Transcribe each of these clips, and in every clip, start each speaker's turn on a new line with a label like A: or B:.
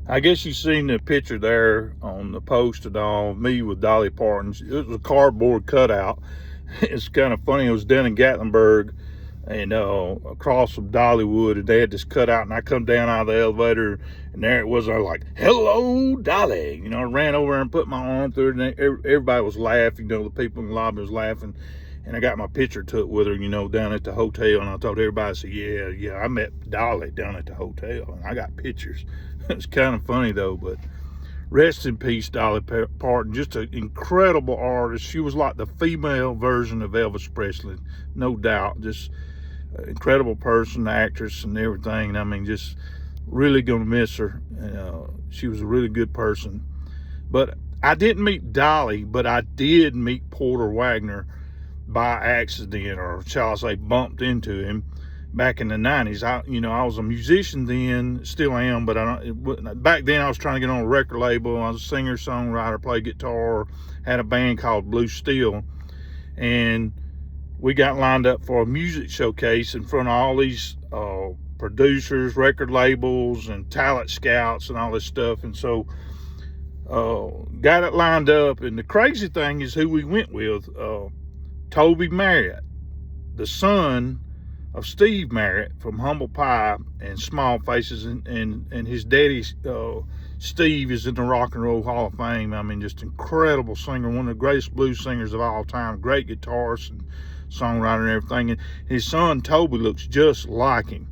A: I guess you seen the picture there on the post and all, me with Dolly Parton. It was a cardboard cutout. It's kind of funny. It was down in Gatlinburg and across from Dollywood, and they had this cutout, and I come down out of the elevator, and there it was. I was like, "Hello, Dolly." I ran over and put my arm through it, and everybody was laughing. The people in the lobby was laughing. And I got my picture took with her, down at the hotel. And I told everybody, I said, yeah, I met Dolly down at the hotel. And I got pictures. It's kind of funny, though. But rest in peace, Dolly Parton. Just an incredible artist. She was like the female version of Elvis Presley, no doubt. Just an incredible person, actress, and everything. I mean, just really going to miss her. She was a really good person. But I didn't meet Dolly, but I did meet Porter Wagoner by accident, or shall I say bumped into him back in the 90s. I was a musician then, still am, but back then I was trying to get on a record label. I was a singer, songwriter, played guitar, had a band called Bluesteel, and we got lined up for a music showcase in front of all these producers, record labels, and talent scouts and all this stuff. And so got it lined up, and the crazy thing is who we went with. Toby Marriott, the son of Steve Marriott from Humble Pie and Small Faces, and his daddy, Steve, is in the Rock and Roll Hall of Fame. I mean, just incredible singer, one of the greatest blues singers of all time, great guitarist and songwriter and everything. And his son, Toby, looks just like him.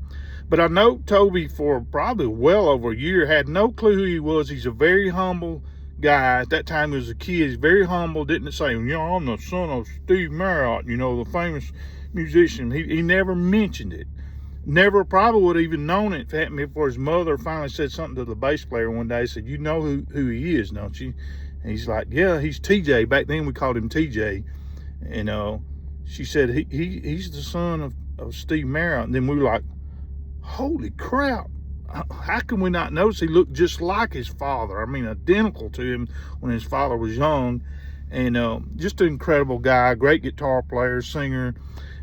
A: But I know Toby for probably well over a year, had no clue who he was. He's a very humble guy. At that time, he was a kid. He's very humble. Didn't say, I'm the son of Steve Marriott, the famous musician. He never mentioned it. Never probably would have even known it if it happened before his mother finally said something to the bass player one day. Said, "You know who he is, don't you?" And he's like, "Yeah, he's TJ." Back then we called him TJ. And she said, he's the son of Steve Marriott. And then we were like, holy crap. How can we not notice he looked just like his father? I mean, identical to him when his father was young. And just an incredible guy, great guitar player, singer.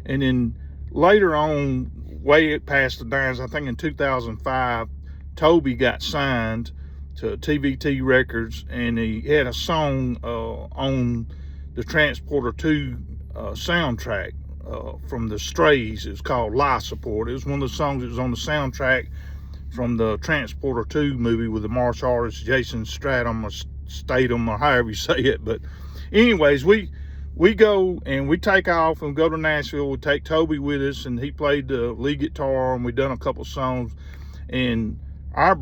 A: And then later on, way past the 90s, I think in 2005, Toby got signed to TVT Records, and he had a song on the Transporter 2 soundtrack from the Strays. It was called Life Support. It was one of the songs that was on the soundtrack from the Transporter 2 movie with the martial artist Jason Statham, or Statham, or however you say it. But anyways, we go and we take off and go to Nashville. We take Toby with us, and he played the lead guitar, and we done a couple songs. And our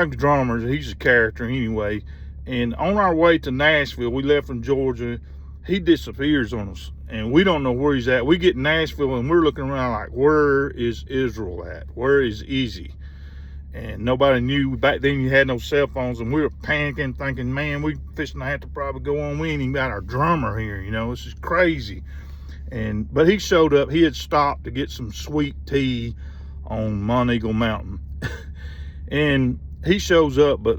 A: drummer, he's a character anyway. And on our way to Nashville, we left from Georgia. He disappears on us, and we don't know where he's at. We get in Nashville, and we're looking around like, where is Israel at? Where is Izzy? And nobody knew. Back then you had no cell phones, and we were panicking, thinking, man, we fishing to have to probably go on. We ain't even got our drummer here, this is crazy. But he showed up. He had stopped to get some sweet tea on Monteagle Mountain. And he shows up, but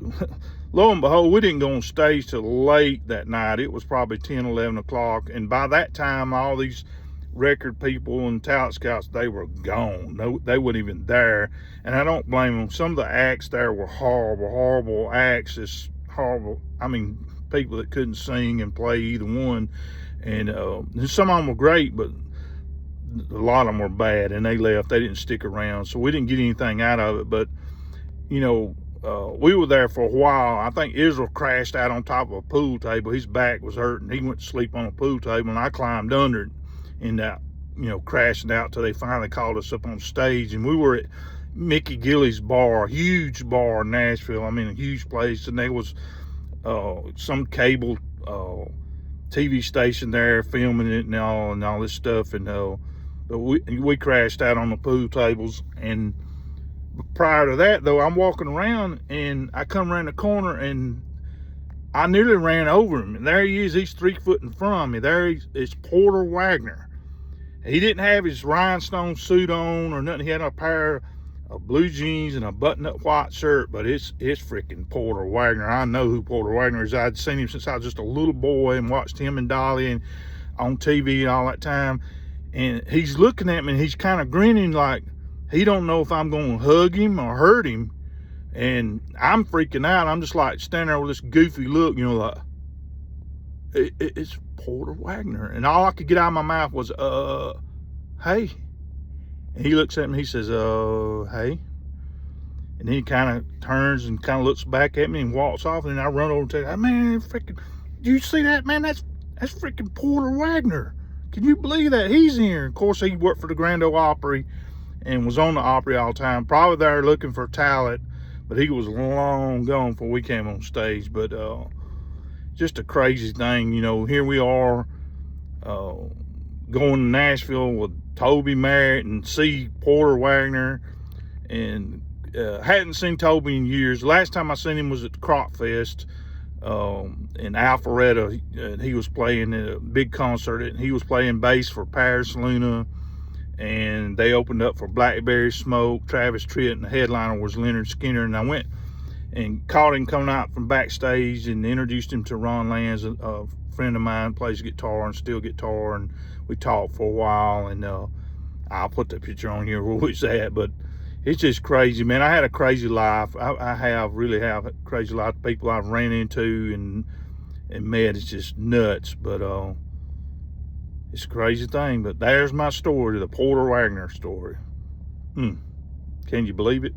A: lo and behold, we didn't go on stage till late that night. It was probably 10, 11 o'clock. And by that time, all these record people and talent scouts, they were gone. No, they weren't even there. And I don't blame them. Some of the acts there were horrible acts. Just horrible. I mean, people that couldn't sing and play either one. And some of them were great, but a lot of them were bad, and they left. They didn't stick around. So we didn't get anything out of it. But, we were there for a while. I think Israel crashed out on top of a pool table. His back was hurting. He went to sleep on a pool table, and I climbed under it. And crashing out till they finally called us up on stage. And we were at Mickey Gillys bar, huge bar in Nashville. I mean, a huge place. And there was some cable TV station there filming it and all this stuff. And but we crashed out on the pool tables. And prior to that, though, I'm walking around, and I come around the corner, and I nearly ran over him. And there he is. He's 3 foot in front of me. There is Porter Wagoner. He didn't have his rhinestone suit on or nothing. He had a pair of blue jeans and a button-up white shirt, but it's freaking Porter Wagoner. I know who Porter Wagoner is. I'd seen him since I was just a little boy and watched him and Dolly and on TV all that time. And he's looking at me, and he's kind of grinning like he don't know if I'm going to hug him or hurt him. And I'm freaking out. I'm just like standing there with this goofy look, you know, like, it's Porter Wagoner. And all I could get out of my mouth was, hey. And he looks at me, he says, hey. And then he kind of turns and kind of looks back at me and walks off. And then I run over and say, hey, man, freaking, do you see that, man? That's freaking Porter Wagoner. Can you believe that? He's here. Of course, he worked for the Grand Ole Opry and was on the Opry all the time. Probably there looking for talent, but he was long gone before we came on stage. But just a crazy thing, you know. Here we are going to Nashville with Toby Marriott and see Porter Wagoner, and hadn't seen Toby in years. Last time I seen him was at the Crop Fest in Alpharetta. He was playing at a big concert, and he was playing bass for Paris Luna, and they opened up for Blackberry Smoke, Travis Tritt, and the headliner was Leonard Skinner. And I went and caught him coming out from backstage and introduced him to Ron Lands, a friend of mine, plays guitar and steel guitar, and we talked for a while. And I'll put the picture on here where we was at, but it's just crazy, man. I had a crazy life. I really have a crazy life. The people I've ran into and met, it's just nuts. But it's a crazy thing. But there's my story, the Porter Wagoner story. Can you believe it?